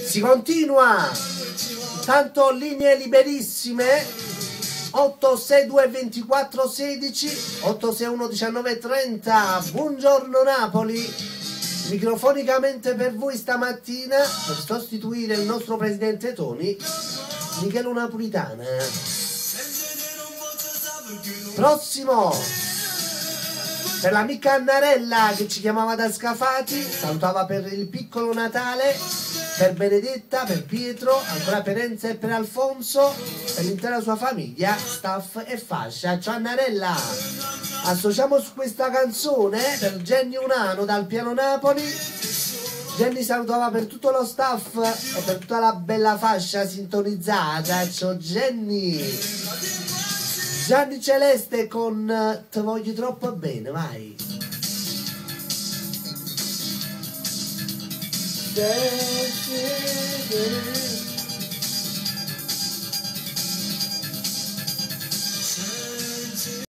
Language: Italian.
Si continua, tanto linee liberissime, 862 24 16, 861 19 30. Buongiorno Napoli, microfonicamente per voi stamattina, per sostituire il nostro presidente Toni, Michele Napolitana. Prossimo per l'amica Annarella che ci chiamava da Scafati, salutava per il piccolo Natale, per Benedetta, per Pietro, ancora per Enza e per Alfonso, per l'intera sua famiglia, staff e fascia. Ciao Annarella! Associamo su questa canzone per Jenny Unano dal Piano Napoli. Jenny salutava per tutto lo staff e per tutta la bella fascia sintonizzata. Ciao Jenny! Gianni Celeste con Te voglio troppo bene, vai.